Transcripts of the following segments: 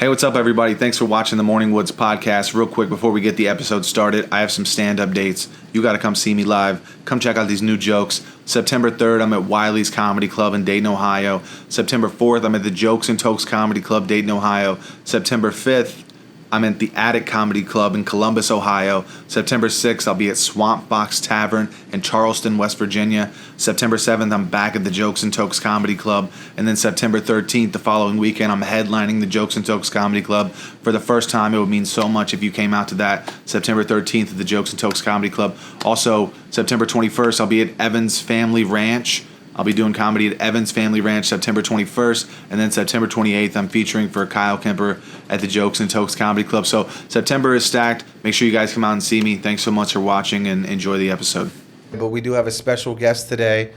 Hey, what's up, everybody? Thanks for watching the Morning Woods podcast. Real quick, before we get the episode started, I have some stand-up dates. You got to come see me live. Come check out these new jokes. September 3rd, I'm at Wiley's Comedy Club in Dayton, Ohio. September 4th, I'm at the Jokes and Tokes Comedy Club, Dayton, Ohio. September 5th, I'm at the Attic Comedy Club in Columbus, Ohio. September 6th, I'll be at Swamp Fox Tavern in Charleston, West Virginia. September 7th, I'm back at the Jokes and Tokes Comedy Club. And then September 13th, the following weekend, I'm headlining the Jokes and Tokes Comedy Club. For the first time, it would mean so much if you came out to that. September 13th at the Jokes and Tokes Comedy Club. Also, September 21st, I'll be at Evans Family Ranch. I'll be doing comedy at Evans Family Ranch September 21st, and then September 28th, I'm featuring for Kyle Kemper at the Jokes and Tokes Comedy Club. So September is stacked. Make sure you guys come out and see me. Thanks so much for watching, and enjoy the episode. But we do have a special guest today,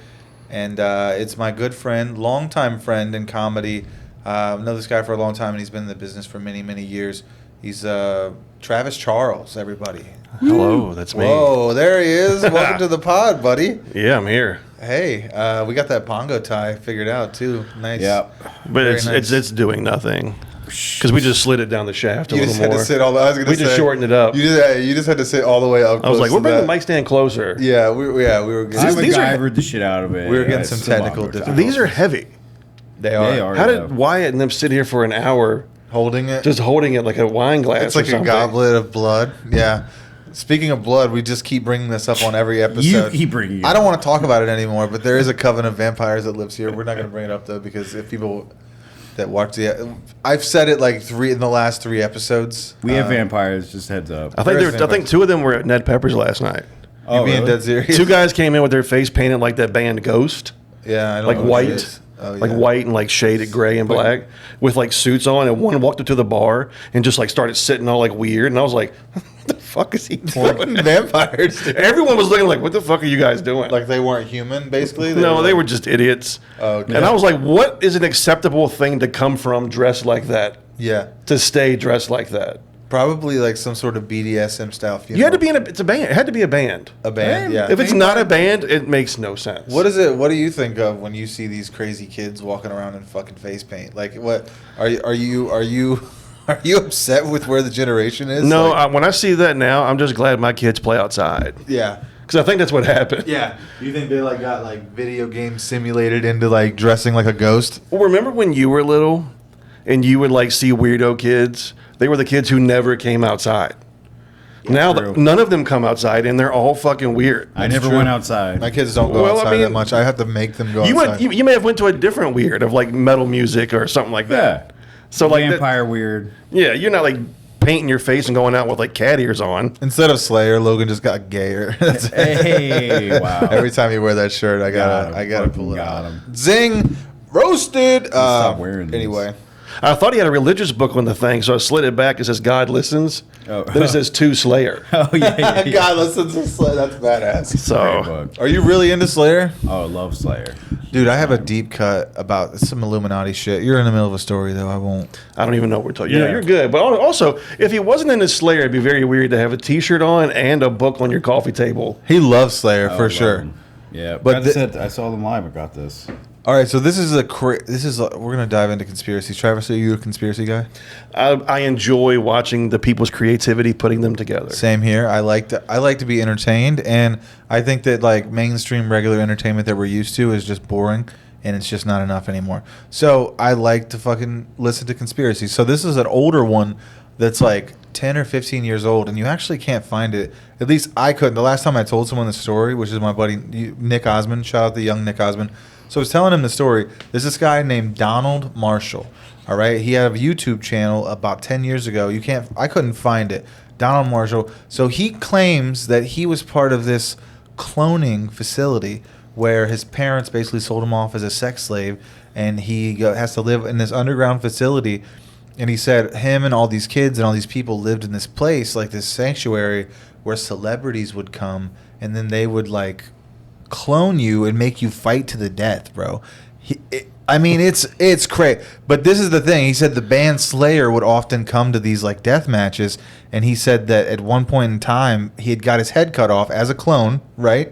and it's my good friend, longtime friend in comedy. I've known this guy for a long time, and he's been in the business for many, many years. He's Travis Charles, everybody. Hello, that's me. Whoa, there he is. Welcome to the pod, buddy. Yeah, I'm here. Hey, we got that pongo tie figured out too. Nice. Yeah, but it's doing nothing because we just slid it down the shaft a you little just more. Had to sit all the, I was gonna we say, just shortened it up. You just had to sit all the way up. I was like, we're bringing that. the mic stand closer. Yeah, we were. Getting, I MacGyvered the shit out of it. We were getting some technical difficulties. These are heavy. They are. How did Wyatt and them sit here for an hour holding it? Just holding it like a wine glass. It's like a goblet of blood. Yeah. Speaking of blood, we just keep bringing this up on every episode. You keep bringing it I don't want to talk about it anymore, but there is a coven of vampires that lives here. We're not going to bring it up, though, because if people that watch I've said it like in the last 3 episodes. We have vampires, just heads up. I think 2 of them were at Ned Pepper's last night. Oh, being dead serious? 2 guys came in with their face painted like that band Ghost. Yeah, I don't like know white. Oh, yeah. Like white and like shaded gray and black with like suits on, and one walked up to the bar and just like started sitting all like weird, and I was like, what the fuck is he doing? Vampires. Everyone was looking like, what the fuck are you guys doing? Like they weren't human, basically? They were just idiots. Oh, okay. And I was like, what is an acceptable thing to come from dressed like that? Yeah. To stay dressed like that? Probably like some sort of BDSM style funeral. You had to be it's a band. It had to be a band. A band, yeah. If it's not a band, it makes no sense. What is it? What do you think of when you see these crazy kids walking around in fucking face paint? Like, what are you upset with where the generation is? No, like, when I see that now, I'm just glad my kids play outside. Yeah. Because I think that's what happened. Yeah. You think they like got like video games simulated into like dressing like a ghost? Well, remember when you were little and you would like see weirdo kids? They were the kids who never came outside. Now none of them come outside, and they're all fucking weird. I never went outside. My kids don't go outside that much. I have to make them go outside. You may have went to a different weird of like metal music or something like that. So like vampire weird. Yeah, you're not like painting your face and going out with like cat ears on. Instead of Slayer, Logan just got gayer. Hey, wow! Every time you wear that shirt, I gotta pull it out. Him. Zing, roasted. Stop wearing these. Anyway. I thought he had a religious book on the thing, so I slid it back. It says God listens. Oh. Then it says to Slayer. Oh yeah. God listens to Slayer. That's badass. So, are you really into Slayer? Oh, I love Slayer. Dude, I have a deep cut about some Illuminati shit. You're in the middle of a story, though. I won't. I don't even know what we're talking. Yeah, you're good. But also, if he wasn't into Slayer, it'd be very weird to have a T-shirt on and a book on your coffee table. He loves Slayer for sure. Him. Yeah, but I saw them live. I got this. All right, so we're gonna dive into conspiracies. Travis, are you a conspiracy guy? I enjoy watching the people's creativity, putting them together. Same here. I like to be entertained, and I think that like mainstream regular entertainment that we're used to is just boring, and it's just not enough anymore. So I like to fucking listen to conspiracies. So this is an older one that's like 10 or 15 years old, and you actually can't find it. At least I couldn't. The last time I told someone the story, which is my buddy Nick Osmond, shout out to young Nick Osmond. So I was telling him the story. There's this guy named Donald Marshall. All right, he had a YouTube channel about 10 years ago. I couldn't find it. Donald Marshall. So he claims that he was part of this cloning facility where his parents basically sold him off as a sex slave, and he has to live in this underground facility. And he said him and all these kids and all these people lived in this place, like this sanctuary, where celebrities would come, and then they would like clone you and make you fight to the death, bro. It's crazy. But this is the thing. He said the band Slayer would often come to these like death matches, and he said that at one point in time he had got his head cut off as a clone, right?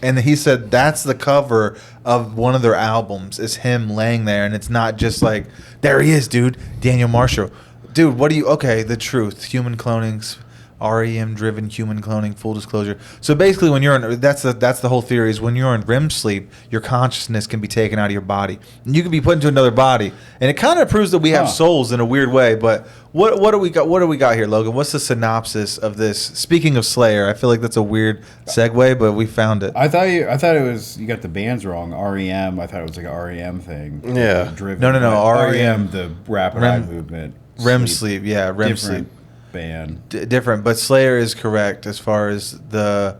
And he said that's the cover of one of their albums is him laying there, and it's not just like there he is, dude, Daniel Marshall. Dude, what do you? Okay, the truth. Human cloning's REM-driven human cloning. Full disclosure. So basically, when you're in, that's the whole theory is when you're in REM sleep, your consciousness can be taken out of your body, and you can be put into another body, and it kind of proves that we have souls in a weird way. But what do we got? What do we got here, Logan? What's the synopsis of this? Speaking of Slayer, I feel like that's a weird segue, but we found it. I thought it was you got the bands wrong. REM. I thought it was like an REM thing. Yeah. Driven. No, REM, the rapid eye movement. REM sleep, yeah, REM Different sleep. band. Different, but Slayer is correct as far as that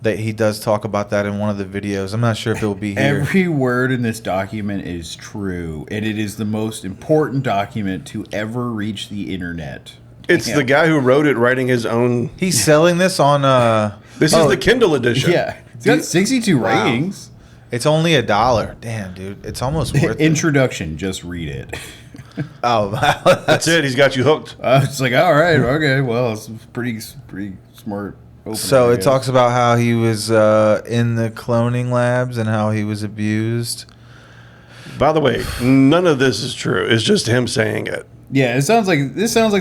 he does talk about that in one of the videos. I'm not sure if it will be here. Every word in this document is true, and it is the most important document to ever reach the internet. It's Damn. the guy who wrote it writing his own. He's selling this on. This is the Kindle edition. Yeah, it's got 62 Wow. ratings. It's only $1. Damn, dude, it's almost worth it. Introduction, just read it. Oh, That's it. He's got you hooked. It's like, all right, okay, well, it's pretty smart. Opening, So I it guess. talks about how he was in the cloning labs and how he was abused. By the way, none of this is true. It's just him saying it. Yeah, this sounds like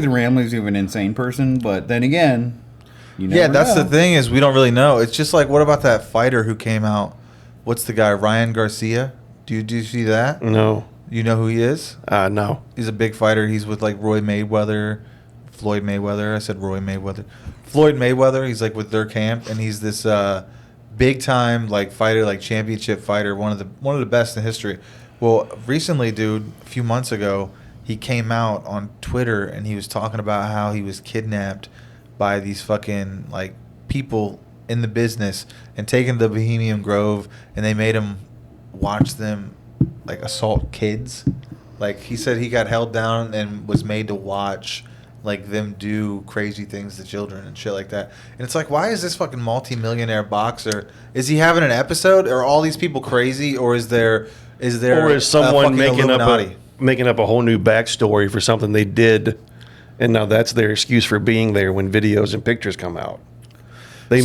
the ramblings of an insane person, but then again, you never Yeah, that's know. the thing is we don't really know. It's just like, what about that fighter who came out? What's the guy, Ryan Garcia? Do you see that? No. You know who he is? No. He's a big fighter. He's with like Floyd Mayweather. I said Roy Mayweather. Floyd Mayweather. He's like with their camp, and he's this big time like fighter, like championship fighter, one of the best in history. Well, recently, dude, a few months ago, he came out on Twitter and he was talking about how he was kidnapped by these fucking like people in the business and taken to Bohemian Grove, and they made him watch them like assault kids. Like he said he got held down and was made to watch like them do crazy things to children and shit like that. And it's like, why is this fucking multi-millionaire boxer, is he having an episode? Are all these people crazy, or is there Or is a someone fucking Illuminati? making up a whole new backstory for something they did, and now that's their excuse for being there when videos and pictures come out? They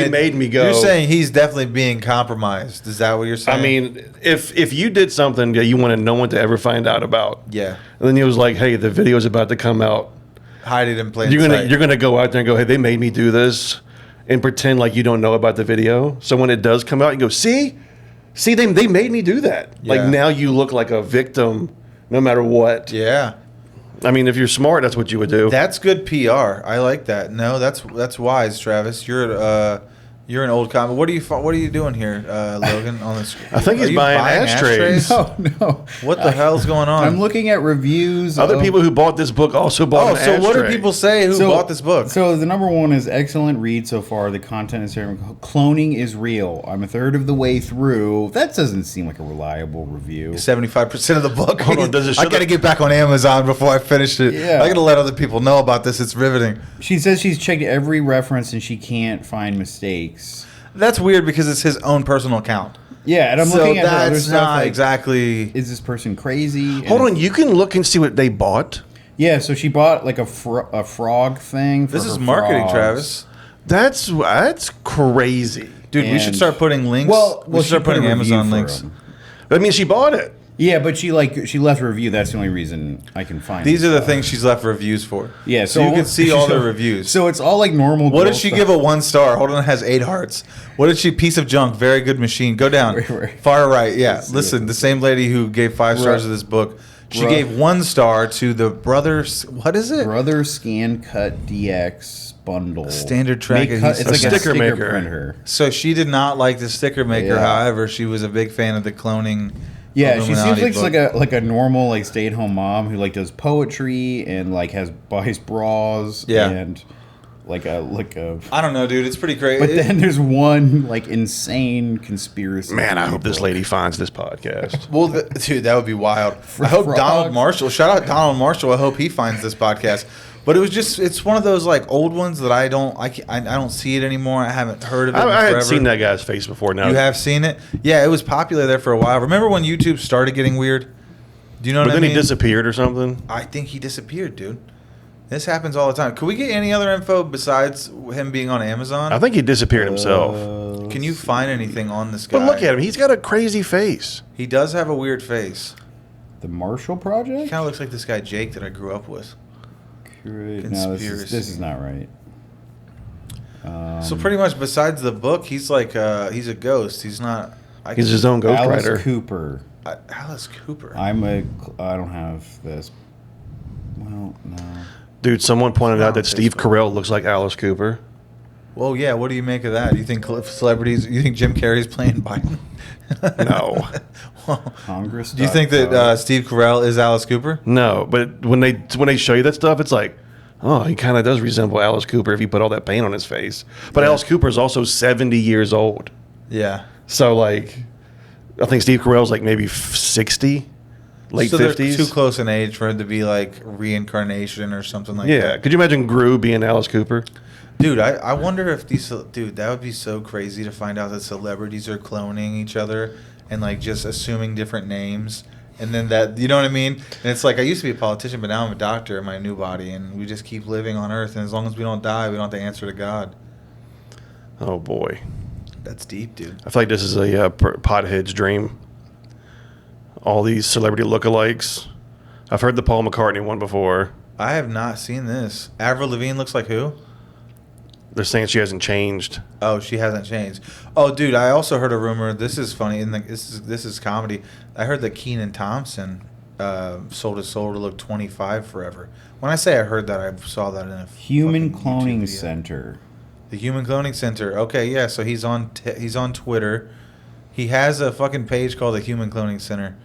made me go. You're saying he's definitely being compromised. Is that what you're saying? I mean, if you did something that you wanted no one to ever find out about, yeah, and then he was like, "Hey, the video's about to come out," hide it in plain you're sight. gonna go out there and go, "Hey, they made me do this," and pretend like you don't know about the video. So when it does come out, you go, "See, they made me do that." Yeah. Like now you look like a victim, no matter what. Yeah. I mean, if you're smart, that's what you would do. That's good PR. I like that. No, that's wise, Travis. You're an old comic. What are you doing here, Logan? On the screen? I think he's Are you buying ashtrays. Oh no! What the hell's going on? I'm looking at reviews. Other of- people who bought this book also bought Oh, an so what do ashtray. people say who bought this book? So the number one is excellent read so far. The content is terrible. Cloning is real. I'm a third of the way through. That doesn't seem like a reliable review. 75% of the book. Hold on, does it show I got to the- get back on Amazon before I finish it. Yeah. I got to let other people know about this. It's riveting. She says she's checked every reference and she can't find mistakes. That's weird because it's his own personal account. Yeah, and I'm so looking at her other that's stuff. not Like, exactly. is this person crazy? And Hold on, you can look and see what they bought. Yeah, so she bought like a frog thing. For This is her marketing, frogs. Travis. That's crazy. Dude, we should And- start putting links. Well, we should she start put putting a review Amazon for links. them. I mean, she bought it. Yeah, but she left a review. That's the only reason I can find. These this are the stuff. things she's left reviews for. Yeah, so you can see all the reviews. So it's all like normal. What girl did she stuff. give a 1 star? Hold on, it has 8 hearts. What did she? Piece of junk. Very good machine. Go down. Right. Far right. Yeah. Let's see Listen, it. the same lady who gave 5 stars Right. to this book. She Right. gave 1 star to the Brothers. What is it? Brother Scan Cut DX bundle? Standard track It's adhesive. like a Sticker sticker maker. printer. So she did not like the sticker maker. Yeah. However, she was a big fan of the cloning. Yeah, she seems Illuminati like just book. like a normal like stay at home mom who like does poetry and like buys bras. Yeah. and like a. I don't know, dude. It's pretty crazy. But then there's one like insane conspiracy. Man, I hope theory this book. lady finds this podcast. Well, dude, that would be wild. I hope frogs. Donald Marshall. Shout out Donald Marshall. I hope he finds this podcast. But it's one of those like old ones that I don't see it anymore. I haven't heard of it. I in hadn't forever. seen that guy's face before. Now You have seen it? Yeah, it was popular there for a while. Remember when YouTube started getting weird? Do you know but what I then mean? he disappeared or something. I think he disappeared, dude. This happens all the time. Could we get any other info besides him being on Amazon? I think he disappeared himself. Can you find anything on this guy? But look at him; he's got a crazy face. He does have a weird face. The Marshall He Project. kind of looks like this guy Jake that I grew up with. Copyright. No, this is not right. So pretty much, besides the book, he's like he's a ghost. He's not. He's his own Alice ghostwriter. Cooper. Alice Cooper. I don't have this. Well, no. Dude, someone pointed out that on Steve Facebook. Carell looks like Alice Cooper. Well, yeah. What do you make of that? Do you think celebrities? You think Jim Carrey's playing Biden? No. Well, Congress. do you think that Steve Carell is Alice Cooper? No, but when they show you that stuff, it's like, oh, he kind of does resemble Alice Cooper if you put all that paint on his face. But Alice Cooper is also 70 years old. Yeah. So, like, I think Steve Carell's like maybe 60, late so 50s. They're too close in age for it to be like reincarnation or something like Yeah. that. Could you imagine Gru being Alice Cooper? Dude, I wonder if dude, that would be so crazy to find out that celebrities are cloning each other and like just assuming different names. And then that, you know what I mean? And it's like, I used to be a politician, but now I'm a doctor in my new body, and we just keep living on Earth. And as long as we don't die, we don't have to answer to God. Oh, boy. That's deep, dude. I feel like this is a pothead's dream. All these celebrity lookalikes. I've heard the Paul McCartney one before. I have not seen this. Avril Lavigne looks like who? They're saying she hasn't changed. Oh, she hasn't changed. Oh, dude, I also heard a rumor. This is funny, and this is comedy. I heard that Kenan Thompson sold his soul to look 25 forever. When I say I heard that, I saw that in a Human fucking YouTube Cloning video. Center. The Human Cloning Center. Okay, yeah. So he's on Twitter. He has a fucking page called the Human Cloning Center.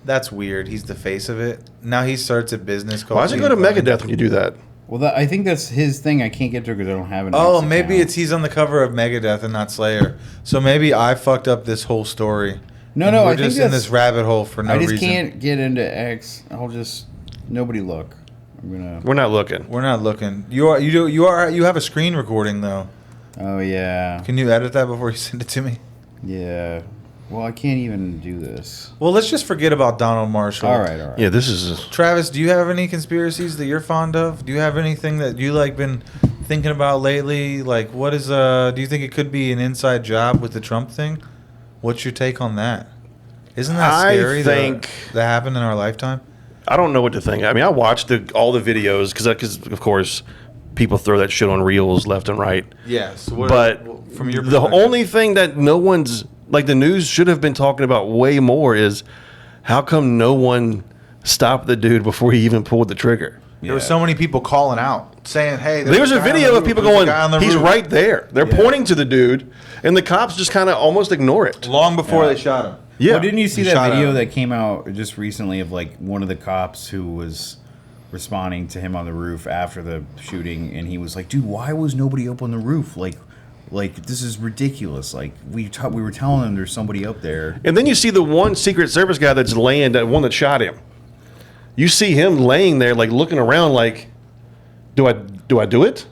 That's weird. He's the face of it. Now he starts a business called. Why does it go to Human Cloning. Megadeth when you do that? Well, I think that's his thing. I can't get to it because I don't have an. Oh, X maybe account. it's he's on the cover of Megadeth and not Slayer. So maybe I fucked up this whole story. No, And no, we're I think just in that's- this rabbit hole for no I just reason. can't get into X. I'll just nobody look. I'm gonna. We're not looking. We're not looking. You have a screen recording though. Oh yeah, Can you edit that before you send it to me? yeah. Well, I can't even do this. Well, let's just forget about Donald Marshall. All right. Yeah, this is... Travis, do you have any conspiracies that you're fond of? Do you have anything that you like been thinking about lately? Like, what is do you think it could be an inside job with the Trump thing? What's your take on that? Isn't that I scary? think- that happened in our lifetime. I don't know what to think. I mean, I watched all the videos because, of course, people throw that shit on reels left and right. Yes, But from your the perspective. only thing that no one's... Like, the news should have been talking about way more is how come no one stopped the dude before he even pulled the trigger? There were so many people calling out, saying, "Hey, There's a guy on video the of roof. people There's a going, guy on the he's roof." right there. They're pointing to the dude, and the cops just kind of almost ignore it. long before Yeah. they shot him. Yeah. Well, didn't you see He that shot video at him. that came out just recently of like one of the cops who was responding to him on the roof after the shooting, and he was like, "Dude, why was nobody up on the roof? Like this is ridiculous. Like we were telling them there's somebody up there." And then you see the one Secret Service guy that's laying, that one that shot him. You see him laying there, like looking around, like, do I do it?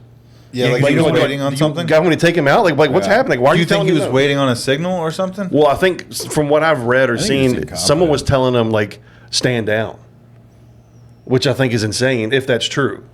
Yeah, like he was waiting on something. Guy when to take him out, like what's Yeah. happening? Why are Do you you think telling he me was no? waiting on a signal or something? Well, I think from what I've read or think he was seen, in someone was combat. telling him like stand down, which I think is insane if that's true.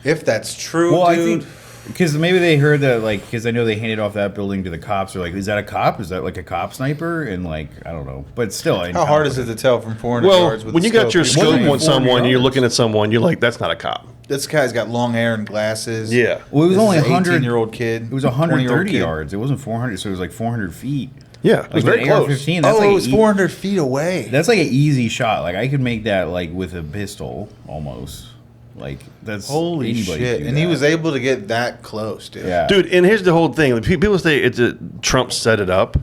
If that's true, Well, dude. I think because maybe they heard that, like, because I know they handed off that building to the cops. They're like, "Is that a cop? Is that like a cop sniper?" And like, I don't know, but still, How hard is it to tell from 400 Well, yards with when the you got your scope? scope wasn't on even 400 someone and you're yards. looking at someone, you're like, that's not a cop. This guy's got long hair and glasses. Yeah. Well, it was This only is an 100 18-year-old kid. It was 20-year-old 130 kid. yards. It wasn't 400, so it was like 400 feet. Yeah, it was Like very an close. AR-15. That's Oh, like it was 400 feet away. That's like an easy shot. Like I could make that like with a pistol almost. Like that's Holy anybody shit! could do And he that. was able to get that close, dude. Yeah. Dude, and here's the whole thing. Like, people say it's Trump set it up.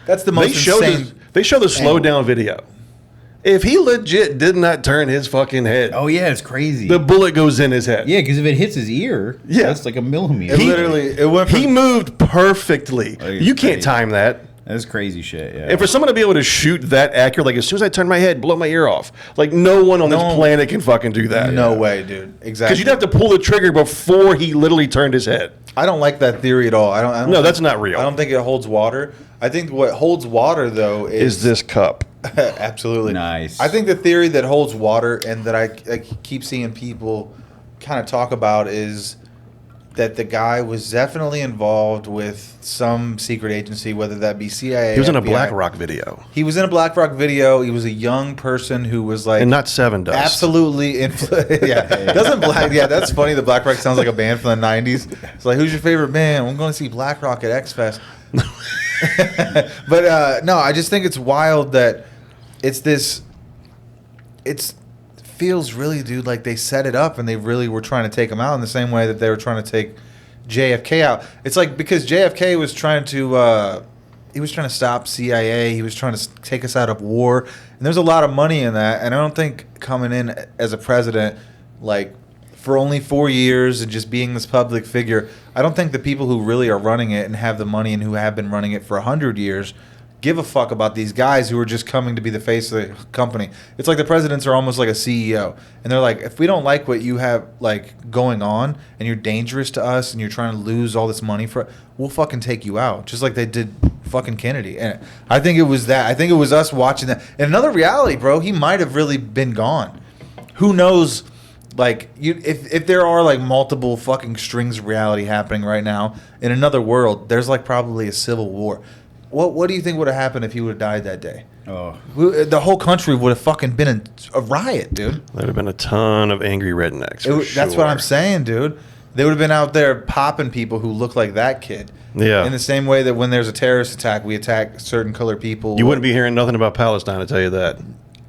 That's the most They show insane. they show the slow down video. If he legit did not turn his fucking head, Oh yeah, it's crazy. the bullet goes in his head. Yeah, because if it hits his ear, Yeah. that's like a millimeter. It went from He moved perfectly. Like, You can't crazy. time that. That's crazy shit. Yeah. And for someone to be able to shoot that accurate, like as soon as I turn my head, blow my ear off, like no one on No this one- planet can fucking do that. no way, dude. Exactly. Because you'd have to pull the trigger before he literally turned his head. I don't like that theory at all. I don't No, think- that's not real. I don't think it holds water. I think what holds water though Is this cup? absolutely Nice. I think the theory that holds water and that I keep seeing people kind of talk about is that the guy was definitely involved with some secret agency, whether that be CIA. He was in a FBI. Black Rock video, He was in a Black Rock video. He was a young person who was like and not Seven Dust. absolutely yeah. Doesn't Black? Yeah, that's funny. The Black Rock sounds like a band from the '90s. It's like, who's your favorite band? I'm going to see Black Rock at X Fest. But no, I just think it's wild that it's this. It's feels really, dude, like they set it up and they really were trying to take him out in the same way that they were trying to take JFK out. It's like because JFK was trying to. He was trying to stop CIA. He was trying to take us out of war. And there's a lot of money in that. And I don't think coming in as a president, like for only 4 years and just being this public figure, I don't think the people who really are running it and have the money and who have been running it for 100 years give a fuck about these guys who are just coming to be the face of the company. It's like the presidents are almost like a CEO. And they're like, if we don't like what you have like going on and you're dangerous to us and you're trying to lose all this money for, we'll fucking take you out. Just like they did fucking Kennedy. And I think it was that. I think it was us watching that. And another reality, bro, he might have really been gone. Who knows? Like if there are like multiple fucking strings of reality happening right now in another world, there's like probably a civil war. What do you think would have happened if he would have died that day? Oh, The whole country would have fucking been in a riot, dude. There'd have been a ton of angry rednecks. That's what I'm saying, dude. They would have been out there popping people who look like that kid. Yeah. In the same way that when there's a terrorist attack, we attack certain color people. You wouldn't be hearing nothing about Palestine, I tell you that.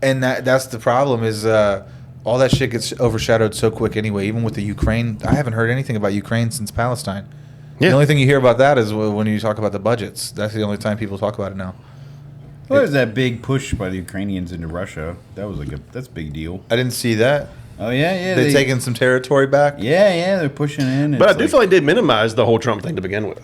And that's the problem is all that shit gets overshadowed so quick anyway. Even with the Ukraine, I haven't heard anything about Ukraine since Palestine. Yeah. The only thing you hear about that is when you talk about the budgets. That's the only time people talk about it now. well, there's that big push by the Ukrainians into Russia. That was that's a big deal. I didn't see that. Oh yeah. They're taking some territory back. Yeah, they're pushing in. But I It's do feel like they minimized the whole Trump thing to begin with.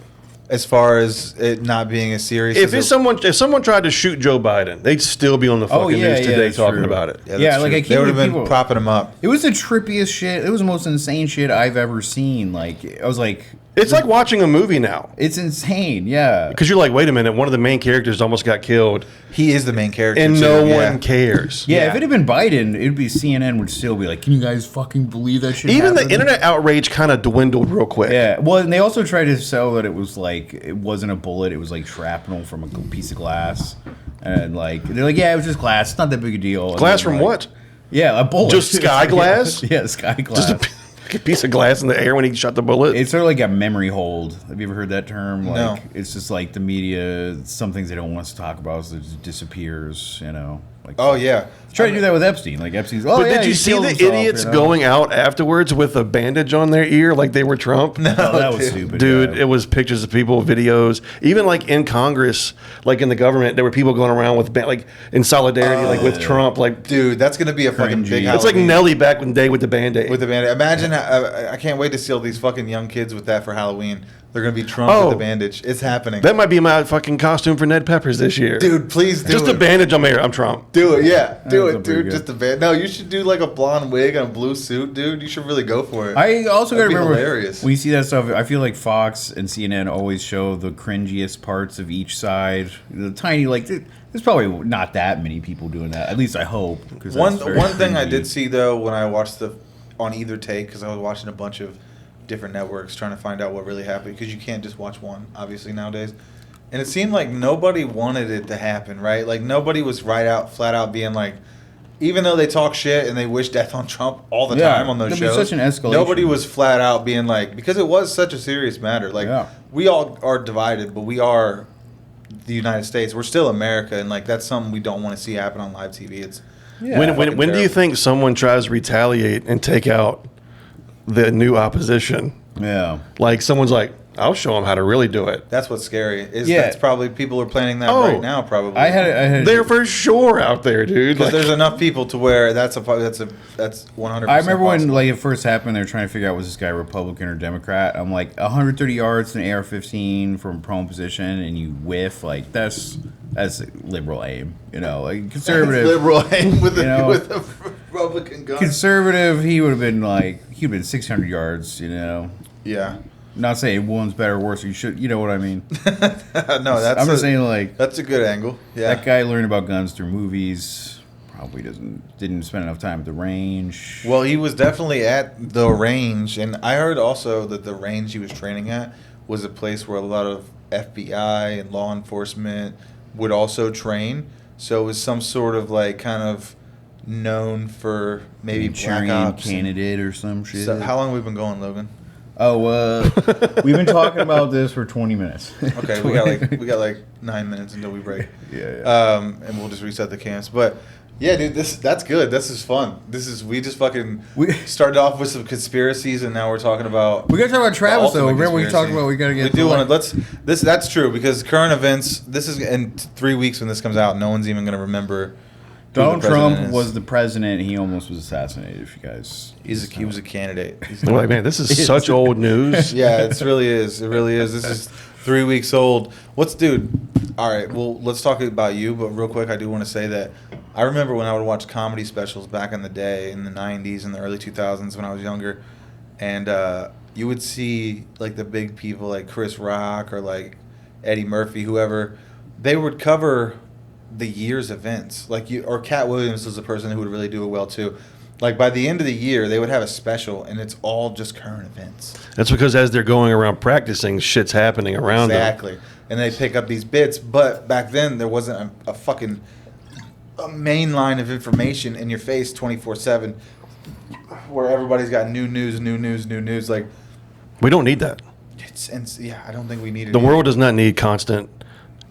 As far as it not being as serious. If as someone tried to shoot Joe Biden, they'd still be on the fucking news today that's talking true. about it. that's Yeah, like, true. I can't they would have believe been people- propping him up. It was the trippiest shit. It was the most insane shit I've ever seen. Like, I was like, It's like watching a movie now. it's insane. Yeah. Because you're like, wait a minute, one of the main characters almost got killed, He is the main character, and too, no yeah. one cares. Yeah, Yeah. if it had been Biden, it'd be CNN would still be like, "Can you guys fucking believe that shit?" Even happened?" the internet outrage kind of dwindled real quick. Yeah, well, and they also tried to sell that it was like it wasn't a bullet; it was like shrapnel from a piece of glass, and like they're like, "Yeah, it was just glass. It's not that big a deal." And Glass then, from like- what? Yeah, a bullet. Just sky glass? yeah, sky glass. Just a piece of glass in the air when he shot the bullet. It's sort of like a memory hold. Have you ever heard that term? Like, No. It's just like the media. Some things they don't want us to talk about, so it just disappears. You know. Like, Oh, yeah. Try to do that with Epstein. Like Epstein's. Oh, But yeah, did you he see killed the himself, idiots you know? going out afterwards with a bandage on their ear like they were Trump? No, Oh, that was dude. stupid, Dude, yeah. it was pictures of people, videos, even like in Congress, like in the government, there were people going around with like in solidarity, like with Trump, like Dude, that's going to be a fucking Cringy. big it's like Halloween Nelly back in the day with the band-aid. with the bandage. Imagine, I can't wait to see all these fucking young kids with that for Halloween. They're going to be Trump Oh. with the bandage. It's happening. That might be my fucking costume for Ned Peppers this year. Dude, please do just it. a bandage on my ear. I'm Trump. Do it, yeah. Do That's it, pretty dude. good. Just a band. No, you should do like a blonde wig and a blue suit, dude. You should really go for it. I also got to That'd be remember hilarious. when you see that stuff. I feel like Fox and CNN always show the cringiest parts of each side. The tiny, like, there's probably not that many people doing that. At least I hope. 'Cause One that's very thing I cringy. did see though when I watched on either take, because I was watching a bunch of different networks trying to find out what really happened, because you can't just watch one obviously nowadays, and it seemed like nobody wanted it to happen, right? Like nobody was flat out being like, even though they talk shit and they wish death on Trump all the Yeah, time on those there'd be shows, such an escalation. nobody was flat out being like, because it was such a serious matter. Like Yeah. we all are divided, but we are the United States. We're still America, and like that's something we don't want to see happen on live TV. It's Yeah, when fucking when do you terrible. think someone tries to retaliate and take out the new opposition? Yeah. Like someone's like, I'll show them how to really do it. That's what's scary. Is Yeah. that's probably people are planning that Oh. right now. Probably I had They're for sure out there, dude. because Like, there's enough people to where that's 100%. I remember when possible. like it first happened, they were trying to figure out was this guy Republican or Democrat. I'm like 130 yards to an AR-15 from prone position, and you whiff. Like that's liberal aim, you know. Like conservative, liberal aim with You know, with a Republican gun. conservative. He would have been 600 yards, you know. Yeah, Not saying one's better or worse. You should, you know what I mean. no, that's I'm just saying like that's a good angle. Yeah, that guy learned about guns through movies. probably didn't spend enough time at the range. Well, he was definitely at the range, and I heard also that the range he was training at was a place where a lot of FBI and law enforcement would also train. So it was some sort of like kind of known for maybe black Manchurian ops. candidate or some shit. So how long have we been going, Logan? Oh, we've been talking about this for 20 minutes. Okay, we got like 9 minutes until we break. Yeah. And we'll just reset the cams. But yeah, dude, that's good. This is fun. We just fucking started off with some conspiracies, and now we're talking about. We gotta talk about Travis the though. ultimate Remember we conspiracy. talked about we gotta get. We do want to That's true because current events. This is in 3 weeks when this comes out. No one's even gonna remember. who Donald the president Trump is. was the president. He almost was assassinated. If you guys, He was a candidate. He's I'm like, man, this is such old news. Yeah, it really is. It really is. This is 3 weeks old. Dude? All right, well, let's talk about you. But real quick, I do want to say that I remember when I would watch comedy specials back in the day, in the 90s and the early 2000s when I was younger. And you would see, like, the big people like Chris Rock or, like, Eddie Murphy, whoever. They would cover the year's events. Or Cat Williams was a person who would really do it well, too. Like, by the end of the year, they would have a special, and it's all just current events. That's because as they're going around practicing, shit's happening around them. Exactly. And they pick up these bits, but back then there wasn't a main line of information in your face 24/7 where everybody's got new news. Like, We don't need that. I don't think we need it. The either. world does not need constant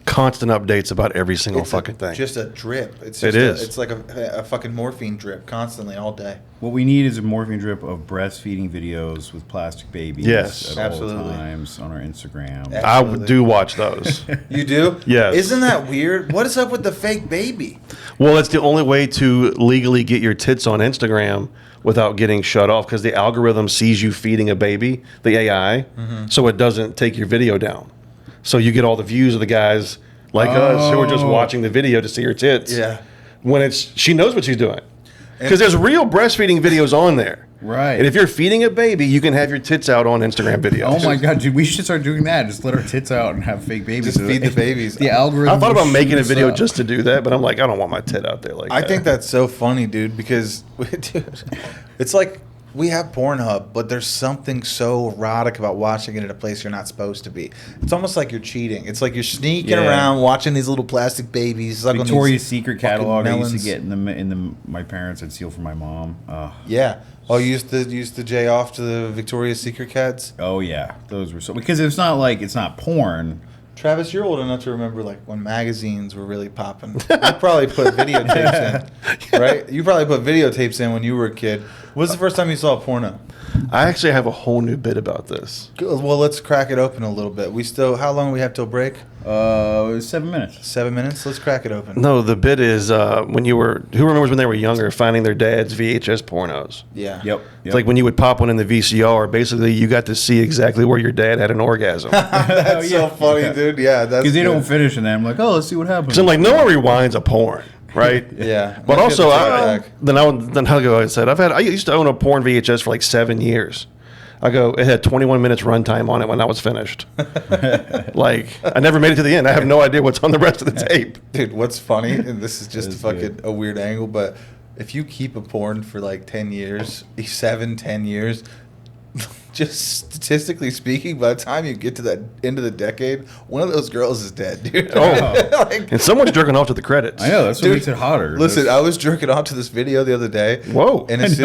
updates about every single fucking thing. Just a drip. It's like a fucking morphine drip constantly all day. what we need is a morphine drip of breastfeeding videos with plastic babies. Yes. at Absolutely. all times on our Instagram. Yeah. I Absolutely. do watch those. You do? Yes. Isn't that weird? What is up with the fake baby? Well, it's the only way to legally get your tits on Instagram without getting shut off because the algorithm sees you feeding a baby, the AI, so it doesn't take your video down. So you get all the views of the guys like us who are just watching the video to see her tits. Yeah. When she knows what she's doing. Because there's real breastfeeding videos on there. Right. And if you're feeding a baby, you can have your tits out on Instagram videos. Oh my god, dude! We should start doing that. Just let our tits out and have fake babies. Just feed the babies. The algorithm. I thought will about making shoot a us video up. just to do that, but I'm like, I don't want my tit out there like I that. think that's so funny, dude, because dude, it's like we have Pornhub, but there's something so erotic about watching it at a place you're not supposed to be. It's almost like you're cheating. It's like you're sneaking Yeah. around watching these little plastic babies. suck on these Victoria's Secret fucking catalog. I used to melons. get in the my parents would steal from my mom. Yeah. Oh, you used to jay off to the Victoria's Secret cats? Oh yeah, those were so because it's not porn. Travis, you're old enough to remember like when magazines were really popping. You probably put videotapes in, right? You probably put videotapes in when you were a kid. When's the first time you saw a porno? I actually have a whole new bit about this. Good. Well, let's crack it open a little bit. How long do we have till break? It was 7 minutes. 7 minutes? Let's crack it open. No, the bit is who remembers when they were younger finding their dad's VHS pornos? Yeah. Yep. It's like when you would pop one in the VCR, basically you got to see exactly where your dad had an orgasm. That's so funny, dude. Yeah, that's because they good. don't finish, and then I'm like, oh, let's see what happens. So I'm like, no one rewinds a porn, right? Yeah. But Let's also, get the tape back. then I'll go. I said, I used to own a porn VHS for like 7 years. I go, it had 21 minutes runtime on it when I was finished. Like, I never made it to the end. I have no idea what's on the rest of the tape. Dude, what's funny, and this is just That is fucking good. a weird angle, but if you keep a porn for like 10 years, 10 years, just statistically speaking, by the time you get to that end of the decade, one of those girls is dead, dude. Oh. Like, And someone's jerking off to the credits. I know that's what Dude, makes it hotter. listen, I was jerking off to this video the other day. Whoa. And as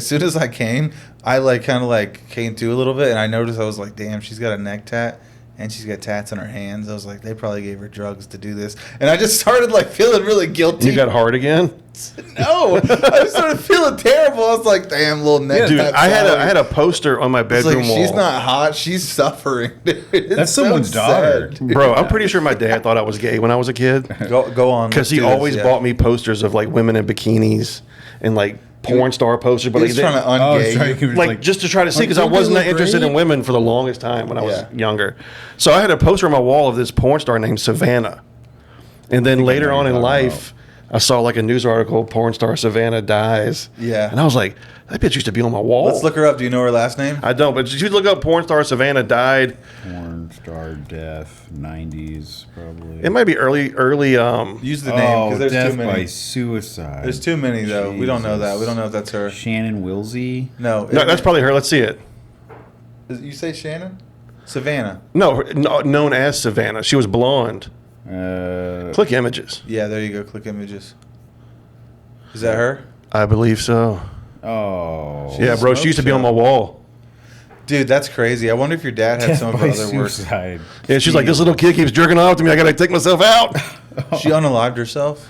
soon as I came, I like kind of like came to a little bit, and I noticed I was like, damn, she's got a neck tat. And she's got tats on her hands. I was like, they probably gave her drugs to do this. And I just started like feeling really guilty. You got hard again? No, I just started feeling terrible. I was like, damn, little neck. Dude, tat I salad. had a poster on my It's bedroom like, wall. she's not hot. She's suffering. Dude. It's That's so someone's daughter. sad, dude. Bro, I'm pretty sure my dad thought I was gay when I was a kid. Go on. Because he let's do this, always yeah. bought me posters of like women in bikinis and like porn star posters. But He like, was trying to Oh, ungay sorry, you. he was like just to try to see because I don't they wasn't look that interested in great? women for the longest time when I was Yeah. younger. So I had a poster on my wall of this porn star named Savannah. And then later know on what in you're talking life, I saw like a news article, porn star Savannah dies. Yeah. And I was like, that bitch used to be on my wall. Let's look her up. Do you know her last name? I don't, but you look up porn star Savannah died. Porn star death, 90s probably. It might be early. Use the name because there's death too by many. suicide. There's too many though. We don't know that. We Jesus. don't know if that's her. Shannon Wilsey. No, No, that's probably her. Let's see it. You say Shannon? Savannah. No, known as Savannah. She was blonde. Click images. Yeah, there you go. Click images. Is that her? I believe so. Oh. Yeah, bro. She used to be on my wall. Dude, that's crazy. I wonder if your dad had Death some of by her other works. suicide. Yeah, she's like, this little kid keeps jerking off to me. I gotta take myself out. She unalived herself.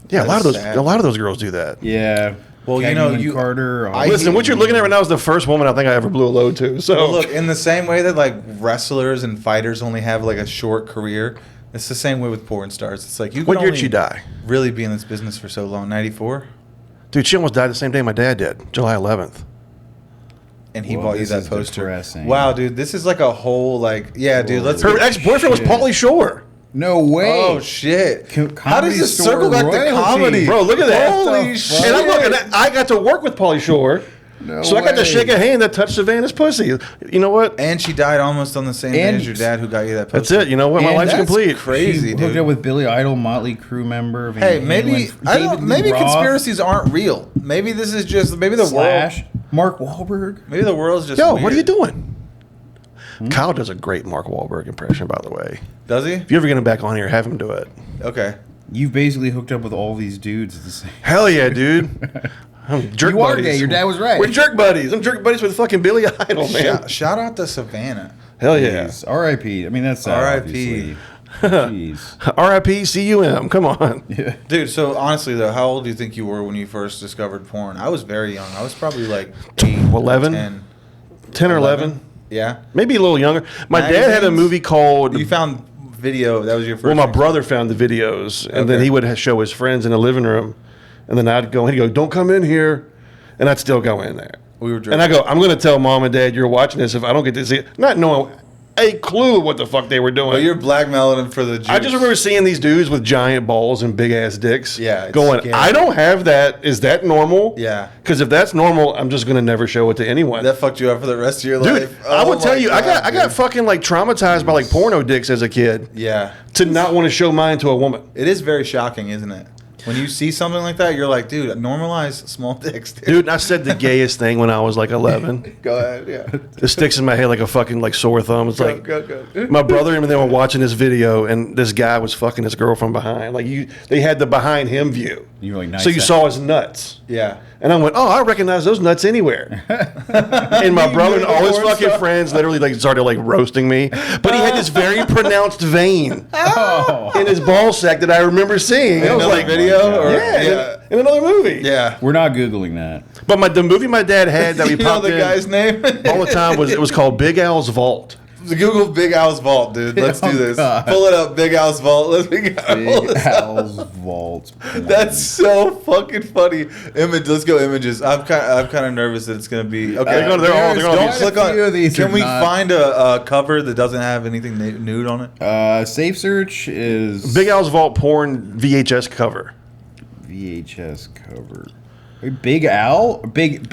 Yeah, a lot of those. Sad. A lot of those girls do that. Yeah. Well, you Cagney know, and Carter. Listen, what you're looking at right now is the first woman I think I ever blew a load to. So Well, look, in the same way that like wrestlers and fighters only have like a short career, it's the same way with porn stars. It's like you can what year only did she die? really be in this business for so long. 94, Dude, she almost died the same day my dad did, July 11th. and he Well, bought you this that is poster. depressing. Wow, dude, this is like a whole like yeah, dude. Let's Her get- ex-boyfriend was Shit. Pauly Shore. No way. Oh shit! How Comedy does this Store circle back to royalty. comedy, Bro, look at that. Holy What the shit! And I'm looking at, I got to work with Pauly Shore. No So I got to way. shake a hand that touched Savannah's pussy. You know what? And she died almost on the same day And- as your dad, who got you that poster. That's it. You know what? My And life's that's complete. Crazy, She dude. hooked up with Billy Idol, Motley Crue member. Van Hey, Halen, maybe I don't. David Lee Maybe Roth, conspiracies aren't real. Maybe this is just maybe the Slash, world. Mark Wahlberg. Maybe the world's just. Yo, weird. what are you doing? Kyle does a great Mark Wahlberg impression, by the way. Does he? If you ever get him back on here, have him do it. Okay. You've basically hooked up with all these dudes at the same. Hell yeah, dude. I'm jerk You are buddies. gay. Your dad was right. We're jerk buddies. I'm jerk buddies with fucking Billy Idol, man. Shout out to Savannah. Hell yeah. Jeez. R.I.P. I mean, that's sad, R.I.P.. obviously. Jeez. R.I.P. CUM. Come on. Yeah. Dude, so honestly though, how old do you think you were when you first discovered porn? I was very young. I was probably like 8, 11? 10. 10 or 11. Yeah. Maybe a little younger. My dad had a Magazines? movie called... You found video. That was your first. Well, my thing. brother found the videos, and then Okay. he would show his friends in the living room, and then I'd go, and he'd go, "Don't come in here," and I'd still go in there. We were And I go, "I'm going to tell mom and dad you're watching this if I don't get to see it," not knowing a clue what the fuck they were doing. But you're blackmailing them for the juice. I just remember seeing these dudes with giant balls and big ass dicks. Yeah, it's going, scary. I don't have that. Is that normal? Yeah. Because if that's normal, I'm just going to never show it to anyone. that fucked you up for the rest of your Dude, life. I Oh would tell my you, I got dude. fucking like traumatized by like porno dicks as a kid Yeah. to not want to show mine to a woman. It is very shocking, isn't it? When you see something like that, you're like, dude, normalize small dicks, dude. Dude, and I said the gayest thing when I was like 11. Go ahead, yeah. It sticks in my head like a fucking like sore thumb. It's like go. my brother and they were watching this video, and this guy was fucking his girl from behind. Like they had the behind him view, You were like, nice. so you saw his nuts. Yeah. And I went, oh, I recognize those nuts anywhere. And my brother and all his porn fucking star? friends literally like started like roasting me. But he had this very pronounced vein in his ball sack that I remember seeing. I was Another like, video? Or, yeah, in another movie. Yeah. We're not googling that. But the movie my dad had that we You know popped the in guy's name? all the time was called Big Al's Vault. Google Big Al's Vault, dude. Let's do this. God. Pull it up, Big Al's Vault. Let's Big Al's Vault. That's so fucking funny. Let's go images. I'm kind of nervous that it's gonna be okay. They're gonna be- Don't click on. few of these Can are we not- find a cover that doesn't have anything nude on it? Safe search is Big Al's Vault porn VHS cover. VHS cover. Wait, Big Al? Big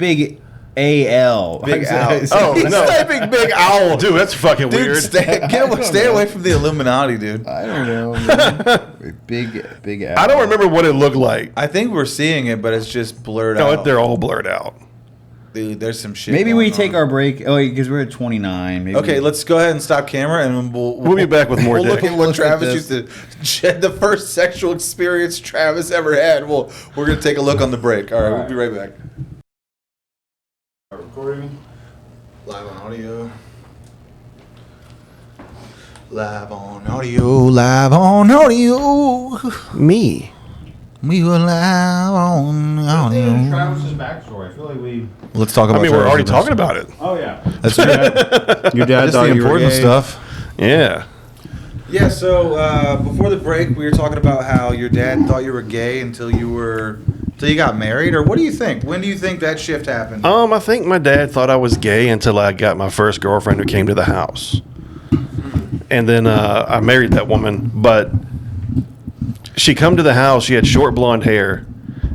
AL. Big Al. Oh, He's no. typing Big Owl. Dude, that's fucking Dude, weird. stay away from the Illuminati, dude. I don't know. Man. Big Al. I don't remember what it looked like. I think we're seeing it, but it's just blurred No, out. they're all blurred out. Dude, there's some shit. Maybe we going take on. our break. Oh, because we're at 29. Maybe Okay, let's go ahead and stop camera, and We'll be back with more We'll look dick. at what Look at Travis this. used to shed the first sexual experience Travis ever had. We're gonna take a look on the break. All right, we'll be right back. Recording live on audio. Live on audio. Live on audio. Me. We were live on audio. Travis's backstory. I feel like we. Let's talk I about. mean, we're already Travis's talking about it. Oh yeah. That's your Your dad Just thought the you were important gay. stuff. Yeah. Yeah, so before the break, we were talking about how your dad thought you were gay until you got married, or what do you think? When do you think that shift happened? I think my dad thought I was gay until I got my first girlfriend who came to the house. And then I married that woman, but she come to the house, she had short blonde hair,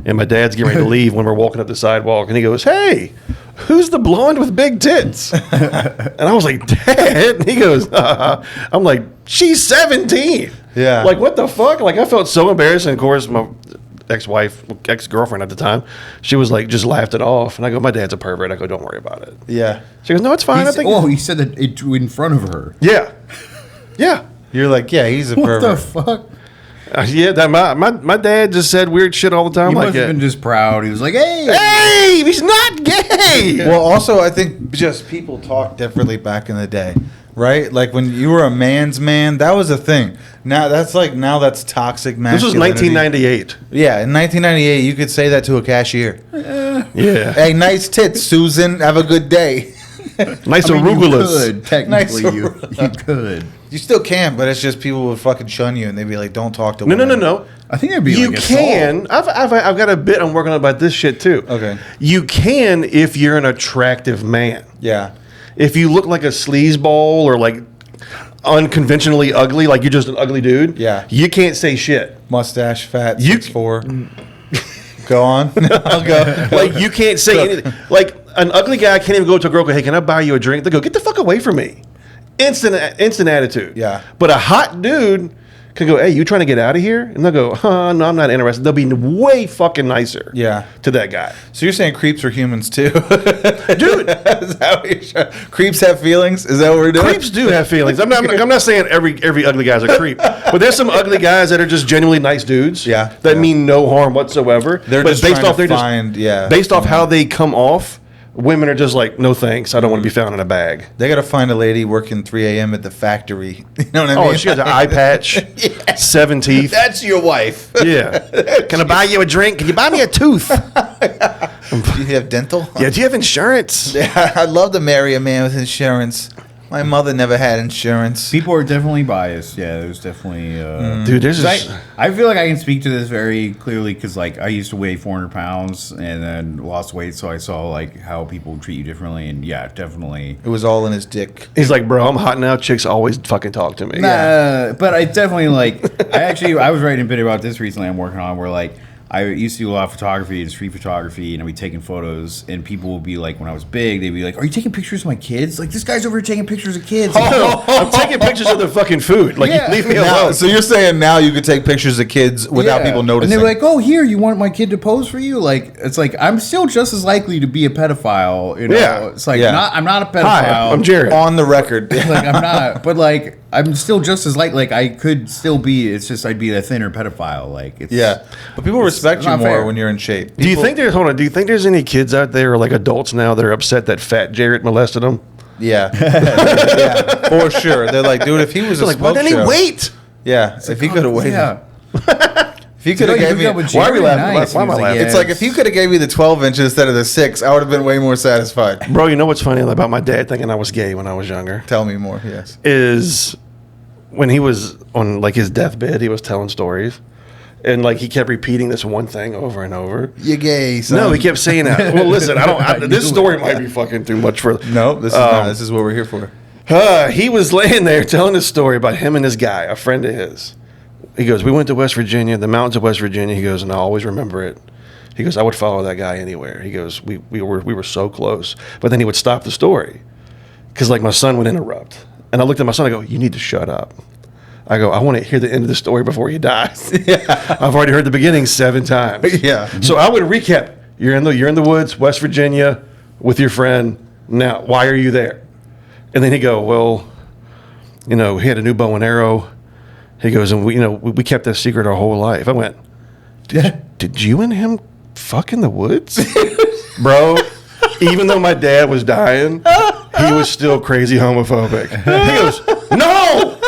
And my dad's getting ready to leave when we're walking up the sidewalk, and he goes, "Hey, who's the blonde with big tits?" And I was like, "Dad." And he goes, I'm like, "She's 17." Yeah. Like, what the fuck? Like, I felt so embarrassed. And of course, my ex-girlfriend at the time, she was like, just laughed it off. And I go, "My dad's a pervert." I go, "Don't worry about it." Yeah. She goes, "No, it's fine." I think. He said that in front of her. Yeah. Yeah. You're like, yeah, he's a What pervert. the fuck? Yeah, that my dad just said weird shit all the time. He Like, must have been just proud. He was like, "Hey, "Hey, he's not gay." Well, also, I think just people talk differently back in the day, right? Like when you were a man's man, that was a thing. Now that's toxic This was masculinity. 1998. Yeah, in 1998, you could say that to a cashier. Yeah. Hey, nice tits, Susan. Have a good day. Nice I mean, you arugulas. could technically Nice you could." You still can, but it's just people would fucking shun you and they'd be like, "Don't talk to No, women." no. I think that'd be You like can. I've got a bit I'm working on about this shit too. Okay. You can if you're an attractive man. Yeah. If you look like a sleazeball or like unconventionally ugly, like you're just an ugly dude. Yeah. You can't say shit. Mustache, fat, You- 6'4". Go on. I'll go. Like you can't say anything. Like an ugly guy can't even go to a girl and go, "Hey, can I buy you a drink?" They go, "Get the fuck away from me." Instant attitude. Yeah. But a hot dude can go, "Hey, you trying to get out of here?" And they'll go, "No, I'm not interested." They'll be way fucking nicer. Yeah. To that guy. So you're saying creeps are humans too? Dude. Is that what you're trying- creeps have feelings? Is that what we're doing? Creeps do have feelings. I'm not saying every ugly guy's a creep, but there's some ugly guys that are just genuinely nice dudes. Yeah, that yeah. mean no harm whatsoever. They're but just trying to find- yeah. based off how they come off, women are just like, "No thanks, I don't want to be found in a bag." They got to find a lady working 3 a.m. at the factory. You know what I mean? Oh, she has an eye patch, 7 teeth. That's your wife. Yeah. Can I buy you a drink? Can you buy me a tooth? Do you have dental? Yeah. Do you have insurance? Yeah, I'd love to marry a man with insurance. My mother never had insurance. People are definitely biased. Yeah, there's definitely. Dude, there's 'Cause just. I feel like I can speak to this very clearly because like I used to weigh 400 pounds and then lost weight, so I saw like how people treat you differently, and yeah, definitely. It was all in his dick. He's like, "Bro, I'm hot now. Chicks always fucking talk to me." Nah, but I definitely like. I was writing a bit about this recently. I'm working on where like I used to do a lot of photography and street photography, and I'd be taking photos, and people would be like, when I was big, they'd be like, "Are you taking pictures of my kids? Like this guy's over here taking pictures of kids." I'm taking pictures of the fucking food. Like, Yeah. you leave me Now, alone. so you're saying now you could take pictures of kids without Yeah. people noticing? And they're like, "Oh, here, you want my kid to pose for you?" Like, it's like I'm still just as likely to be a pedophile. You know, Yeah. it's like Yeah. I'm not a pedophile. Hi, I'm Jared. on the record. Like I'm not, but like I'm still just as like I could still be. It's just I'd be a thinner pedophile. Like it's Yeah, but people respect you not more fair. when you're in shape. Do you People- think there's any kids out there or like adults now that are upset that Fat Jared molested them? Yeah, yeah, for sure. They're like, dude, if he was a Like, why smoke didn't he show, wait? yeah, if he could have waited, Yeah. if he could have gave me, Why are we laughing? Why am I laughing? it's like if he could have gave me the 12-inch instead of the 6, I would have been way more satisfied. Bro, you know what's funny about my dad thinking I was gay when I was younger? Tell me more. Yes. Is when he was on like his deathbed, he was telling stories. And like he kept repeating this one thing over and over. You're gay, son. No, he kept saying that. Well, listen, this story might be fucking too much for. No, this is not. This is what we're here for. He was laying there telling this story about him and this guy, a friend of his. He goes, "We went to West Virginia, the mountains of West Virginia." He goes, "And I always remember it." He goes, "I would follow that guy anywhere." He goes, "We were so close," but then he would stop the story because like my son would interrupt, and I looked at my son. I go, "You need to shut up." I go, "I want to hear the end of the story before he dies." Yeah. I've already heard the beginning 7 times. Yeah. So I would recap. You're in the woods, West Virginia, with your friend. Now, why are you there? And then he'd go, "Well, you know, he had a new bow and arrow." He goes, "And we kept that secret our whole life." I went, Did you and him fuck in the woods?" Bro, even though my dad was dying, he was still crazy homophobic. He goes, "No!"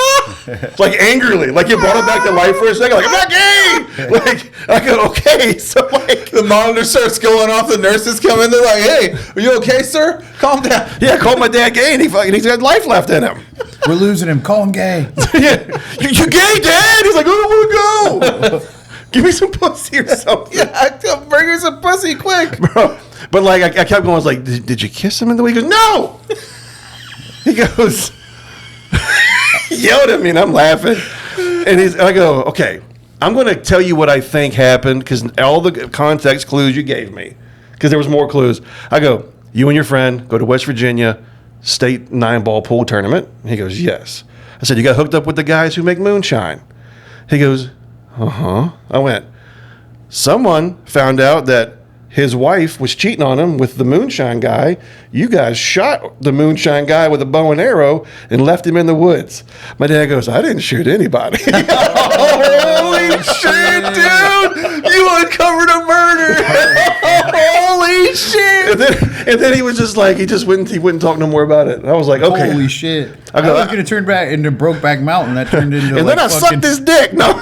Like angrily, like you brought him back to life for a second. Like, "I'm not gay." Like I go, "Okay." So like The monitor starts going off. The nurses come in. They're like, "Hey, are you okay, sir? Calm down." yeah, I called my dad gay, and he's got life left in him. We're losing him. Call him gay. Yeah, you gay, Dad? He's like, "I don't want to go. Give me some pussy or something." Yeah, bring her some pussy quick. Bro. But like I kept going. I was like, did you kiss him in the way?" He goes, "No." He goes, yelled at me, and I'm laughing. And I go, "Okay, I'm going to tell you what I think happened because all the context clues you gave me, because there was more clues. I go, you and your friend go to West Virginia State 9-ball pool tournament. He goes, yes. I said, you got hooked up with the guys who make moonshine. He goes, uh-huh. I went, someone found out that his wife was cheating on him with the moonshine guy. You guys shot the moonshine guy with a bow and arrow and left him in the woods. My dad goes, I didn't shoot anybody. Holy shit, dude! You uncovered a murder. Holy shit! And then he was just like, he wouldn't talk no more about it. I was like, okay. Holy shit! I go, was gonna turn back into Brokeback Mountain. That turned into. And like then I fucking, sucked his dick. No,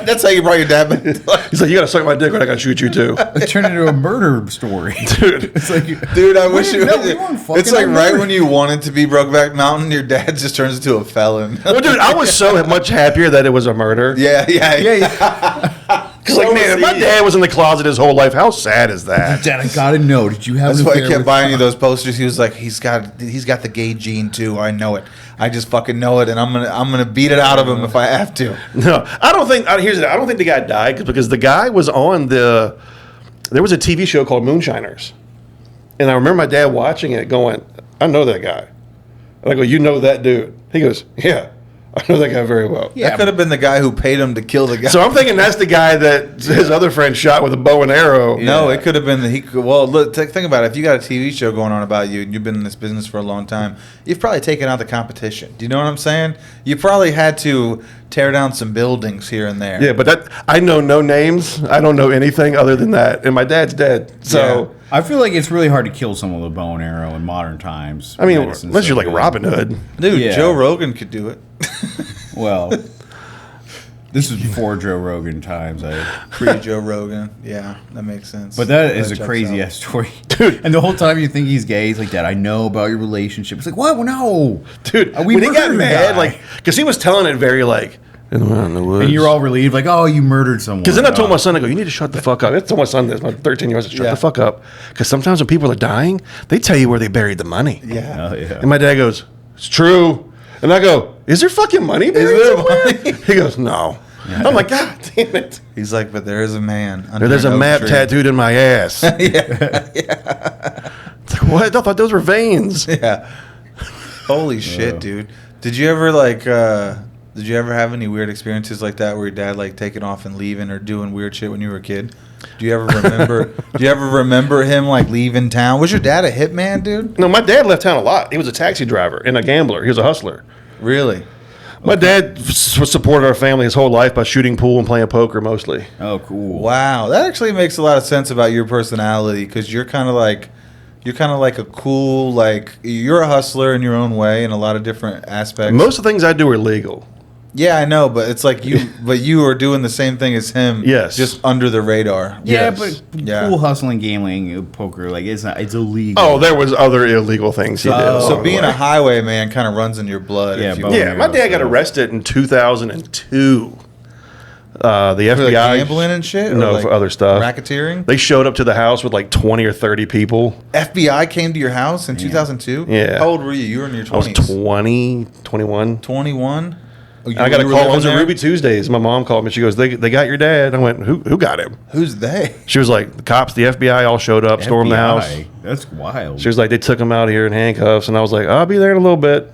That's how you brought your dad back. he's like, you gotta suck my dick or I gotta shoot you too. It turned into a murder story, Dude. It's like, Dude, I wish we it weren't was. fucking It's like on right murder. when you wanted to be Brokeback Mountain, your dad just turns into a felon. Well, dude, I was so much happier that it was a murder. yeah. Because, like, man, if my dad was in the closet his whole life, how sad is that? Dad, I gotta know. Did you have? That's an why he affair kept with- buying you those posters. He was like, he's got the gay gene too. I know it. I just fucking know it, and I'm gonna beat it out of him if I have to. No, I don't think. Here's the, I don't think the guy died because the guy was on the. There was a TV show called Moonshiners, and I remember my dad watching it, going, "I know that guy." And I go, "You know that dude?" He goes, "Yeah, I know that guy very well." Yeah, That could have been the guy who paid him to kill the guy. So I'm thinking that's the guy that his other friend shot with a bow and arrow. No, it could have been well, look, think about it. If you got a TV show going on about you and you've been in this business for a long time, you've probably taken out the competition. Do you know what I'm saying? You probably had to tear down some buildings here and there. Yeah, but that I know no names. I don't know anything other than that, and my dad's dead. So I feel like it's really hard to kill someone with a bow and arrow in modern times. I mean, Medicine's unless so you're like good. Robin Hood. Dude, Yeah. Joe Rogan could do it. Well, this is before Joe Rogan times. Pre Joe Rogan. Yeah, that makes sense. But that is a checks crazy out. ass story, dude. And the whole time you think he's gay, he's like, "Dad, I know about your relationship." It's like, "What? Well, no, Dude, We when he got murdered a mad, guy. like, because he was telling it very like, in the woods. And you're all relieved, like, "Oh, you murdered someone." Because then I told my son, I go, you need to shut the fuck up. I told my son this, my 13-year-old, shut Yeah. the fuck up. Because sometimes when people are dying, they tell you where they buried the money. Yeah. "Oh yeah." And my dad goes, it's true. And I go, is there fucking money buried there somewhere? money? He goes, no. I'm like, God damn it. He's like, but there is a man. Under There's an a oak map tree." tattooed in my ass. It's like, what? I thought those were veins. Yeah. Holy shit, dude. Did you ever did you ever have any weird experiences like that where your dad like taking off and leaving or doing weird shit when you were a kid? Do you ever remember him like leaving town? Was your dad a hitman, dude? No, my dad left town a lot. He was a taxi driver and a gambler. He was a hustler. Really? My dad supported our family his whole life by shooting pool and playing poker mostly. Oh, cool. Wow, that actually makes a lot of sense about your personality because you're kind of like a cool, like you're a hustler in your own way in a lot of different aspects. Most of the things I do are legal. Yeah, I know, but it's like you are doing the same thing as him. Yes. just under the radar. Yeah, Yes. but Yeah. pool hustling, gambling, poker, like it's illegal. Oh, there was other illegal things he did. So along the being way. a highwayman kind of runs in your blood. Yeah, if you but- will. Yeah, my dad got arrested in 2002. The FBI For like gambling and shit? Or No, like for other stuff. Racketeering? They showed up to the house with like 20 or 30 people. FBI came to your house in 2002? Yeah. How old were you? You were in your I was 20s. 20, 21. 21? Oh, I got a you were call. It living was a there? Ruby Tuesdays. My mom called me. She goes, they got your dad. I went, who got him? Who's they? She was like, the cops, the FBI all showed up, stormed the house. FBI. That's wild. She was like, they took him out here in handcuffs. And I was like, I'll be there in a little bit.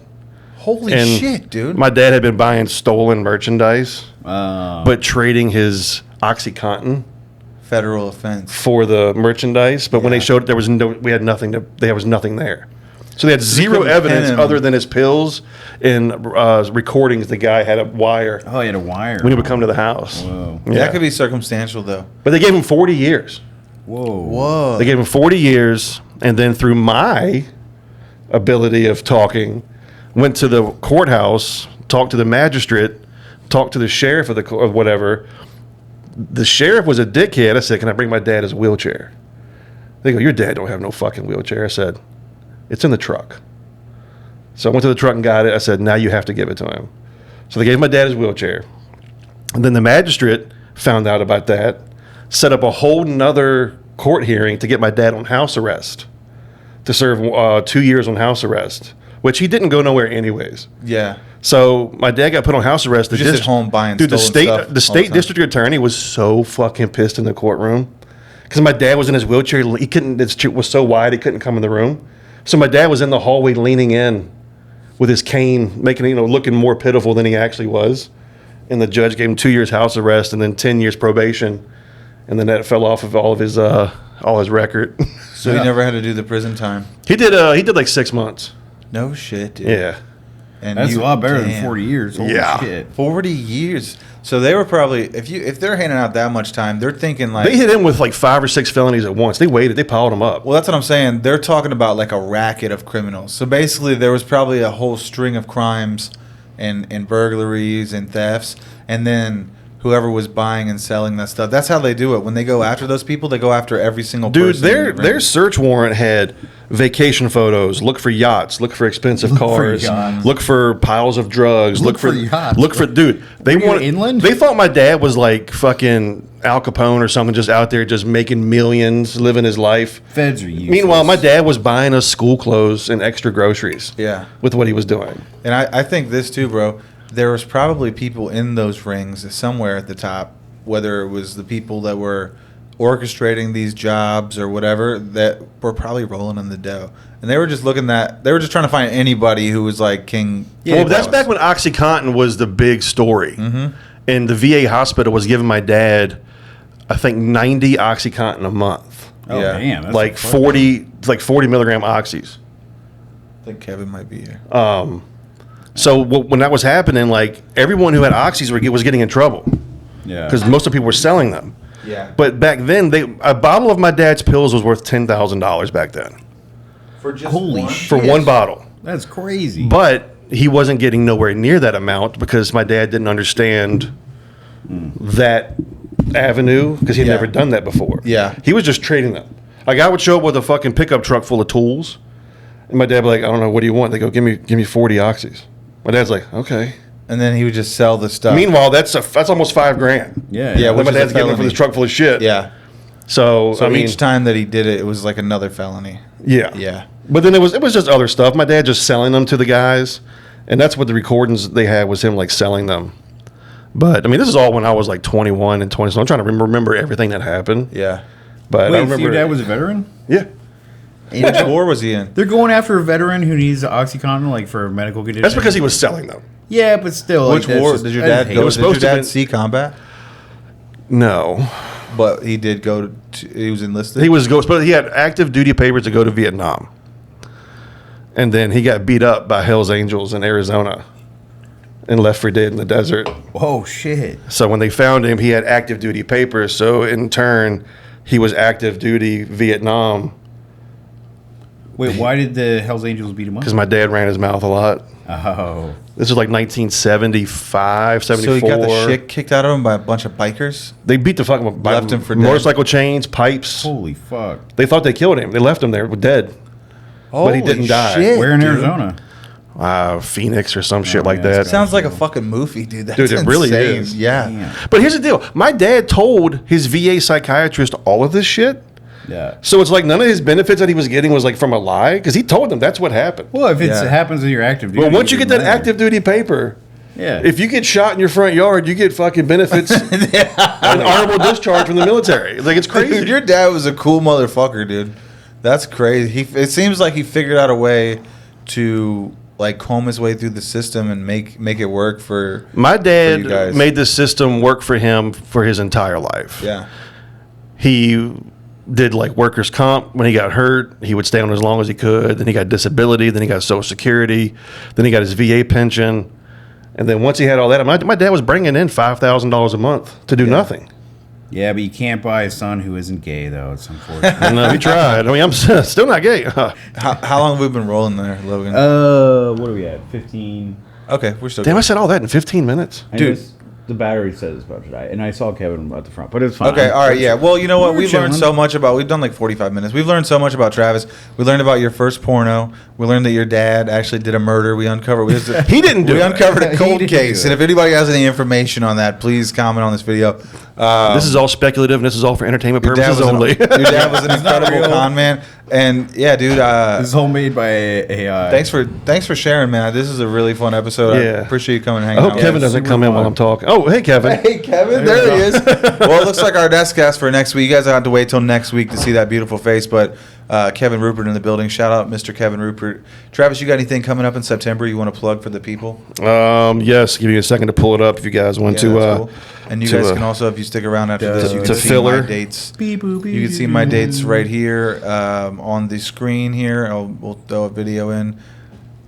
Holy And shit, dude. My dad had been buying stolen merchandise, Oh. but trading his OxyContin Federal offense. for the merchandise. But when they Yeah. showed, there was nothing there. So they had zero couldn't pin evidence him. other than his pills and recordings. The guy had a wire Oh, he had a wire. when he would come to the house. Whoa. Yeah. That could be circumstantial, though. But they gave him 40 years. Whoa. Whoa. They gave him 40 years, and then through my ability of talking, went to the courthouse, talked to the magistrate, talked to the sheriff of the or whatever. The sheriff was a dickhead. I said, "Can I bring my dad his wheelchair?" They go, "Your dad don't have no fucking wheelchair." I said, "It's in the truck." So I went to the truck and got it. I said, "Now you have to give it to him." So they gave my dad his wheelchair. And then the magistrate found out about that, set up a whole nother court hearing to get my dad on house arrest, to serve 2 years on house arrest, which he didn't go nowhere anyways. Yeah. So my dad got put on house arrest. Just at home buying dude. stolen stuff The all state the time. district attorney was so fucking pissed in the courtroom because my dad was in his wheelchair. He couldn't. It was so wide he couldn't come in the room. So my dad was in the hallway leaning in with his cane, making looking more pitiful than he actually was. And the judge gave him 2 years house arrest and then 10 years probation, and then that fell off of all his record. So he never had to do the prison time. He did like 6 months. No shit, dude. Yeah. And That's a lot better than damn. 40 years. Holy Yeah. shit. 40 years. So they were probably if they're handing out that much time, they're thinking like They hit him with like 5 or 6 felonies at once. They waited. They piled him up. well, that's what I'm saying. They're talking about like a racket of criminals. So basically, there was probably a whole string of crimes and burglaries and thefts, and then whoever was buying and selling that stuff. That's how they do it. When they go after those people, they go after every single Dude, person. in the their ring. search warrant had vacation photos, look for yachts, look for expensive Look for cars, yachts. look for piles of drugs, Look for yachts. look for dude. They Were you wanted inland? They thought my dad was like fucking Al Capone or something, just out there just making millions, living his life. Feds are useless. Meanwhile, my dad was buying us school clothes and extra groceries. Yeah. With what he was doing. And I think this too, bro. There was probably people in those rings somewhere at the top, whether it was the people that were orchestrating these jobs or whatever, that were probably rolling in the dough. And they were just they were just trying to find anybody who was like King. Well, that's back when OxyContin was the big story. Mm-hmm. And the VA hospital was giving my dad, I think, 90 OxyContin a month. Oh, Yeah. damn. That's Like a fuck- 40 milligram oxys. I think Kevin might be here. So when that was happening, like everyone who had oxys was getting in trouble Yeah. because most of the people were selling them. Yeah. But back then, a bottle of my dad's pills was worth $10,000 back then For just Holy one? shit. for one bottle. That's crazy. But he wasn't getting nowhere near that amount because my dad didn't understand that avenue because he'd Yeah. never done that before. Yeah. He was just trading them. Like I would show up with a fucking pickup truck full of tools, and my dad would be like, "I don't know, what do you want?" They go, "Give me 40 oxys." My dad's like, "Okay." And then he would just sell the stuff. Meanwhile, that's almost $5,000. yeah. Yeah, Then which my is a dad's getting for felony. this truck full of shit. Yeah. So, So I mean, each time that he did it, it was like another felony. yeah, Yeah. But then it was just other stuff. My dad just selling them to the guys, and that's what the recordings they had was him like selling them. But I mean, this is all when I was like 21 and 20. So I'm trying to remember everything that happened. Yeah. But I Wait, so remember your dad was a veteran? yeah. Which war was he in? They're going after a veteran who needs OxyContin, like for a medical condition. That's because he was selling them. Yeah, but still. Which like, that's war just- did your that's dad hate. go? was Did your supposed to dad be- see combat? No, But he did go to. He was enlisted. he was but he had active duty papers to go to Vietnam, and then he got beat up by Hell's Angels in Arizona, and left for dead in the desert. Oh, shit. So when they found him, he had active duty papers. So in turn, he was active duty Vietnam Wait, why did the Hells Angels beat him up? because my dad ran his mouth a lot. Oh. This was like 1975, 74. So he got the shit kicked out of him by a bunch of bikers. They beat the fuck up by Left him for dead. motorcycle chains, pipes. Holy fuck. They thought they killed him. They left him there dead. But he Holy didn't die. shit, Where in dude. Arizona? Phoenix or some shit Oh, like yeah, that. that's Sounds like a fucking movie, dude. That's Dude, it really insane. is. Yeah. Damn. But here's the deal. My dad told his VA psychiatrist all of this shit. Yeah. So it's like none of his benefits that he was getting was like from a lie because he told them that's what happened. Well, if it Yeah. happens with your active duty. Well, once you it get that doesn't matter. active duty paper, Yeah. if you get shot in your front yard, you get fucking benefits and honorable discharge from the military. Like it's crazy. Dude, your dad was a cool motherfucker, dude. That's crazy. It seems like he figured out a way to like comb his way through the system and make it work for. My you dad guys. made the system work for him for his entire life. Yeah. He did like workers' comp when he got hurt. He would stay on as long as he could. Then he got disability. Then he got Social Security. Then he got his VA pension. And then once he had all that, my dad was bringing in $5,000 a month to do nothing. Yeah, but you can't buy a son who isn't gay, though. It's unfortunate. And he tried. I mean, I'm still not gay. How long have we been rolling there, Logan? What are we at? 15. Okay, we're still. Damn, I good. said all that in 15 minutes. I Dude. know the battery says it's about to die, and I saw Kevin at the front, but it's fine. Okay, all right, yeah. Well, you know what? We're We've learned chilling. so much about. We've done like 45 minutes. We've learned so much about Travis. We learned about your first porno. We learned that your dad actually did a murder. We uncovered. He didn't do We it. uncovered a He cold didn't case. do And it. if anybody has any information on that, please comment on this video. This is all speculative, and this is all for entertainment Your dad purposes was only. your dad was an incredible real. con man, and yeah, dude. This is homemade by AI. Thanks for sharing, man. This is a really fun episode. I Yeah. appreciate you coming and I hanging hope out. Kevin with us. doesn't come in while I'm talking. Oh, hey, Kevin. Hey, Kevin, there he is. Well, it looks like our desk guest for next week. You guys have to wait till next week to see that beautiful face, but Kevin Rupert in the building. Shout out, Mr. Kevin Rupert. Travis, you got anything coming up in September you want to plug for the people? Yes, give you a second to pull it up if you guys want to. that's cool. And you to, guys can also, if you stick around after this, you to can see filler. my dates. You can see my dates right here on the screen here. We'll throw a video in.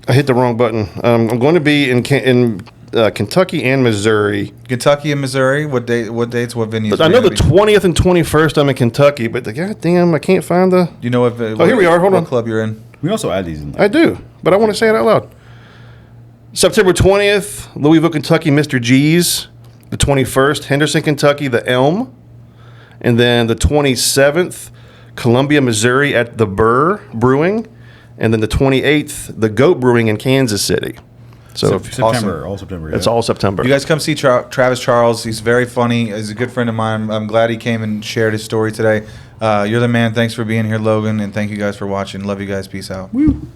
I hit the wrong button. I'm going to be in Kentucky and Missouri. Kentucky and Missouri. What dates? What venues? But I know the 20th and 21st I'm in Kentucky, but goddamn, I can't find the. Do you know what? Oh, here we are. Hold what on. club you're in? We also add these in there. I do, but I want to say it out loud. September 20th, Louisville, Kentucky, Mr. G's. The 21st, Henderson, Kentucky, the Elm. And then the 27th, Columbia, Missouri at the Burr Brewing. And then the 28th, the Goat Brewing in Kansas City. So September, all September. it's yeah. all September. You guys come see Travis Charles. He's very funny. He's a good friend of mine. I'm glad he came and shared his story today. You're the man. Thanks for being here, Logan. And thank you guys for watching. Love you guys. Peace out. Woo.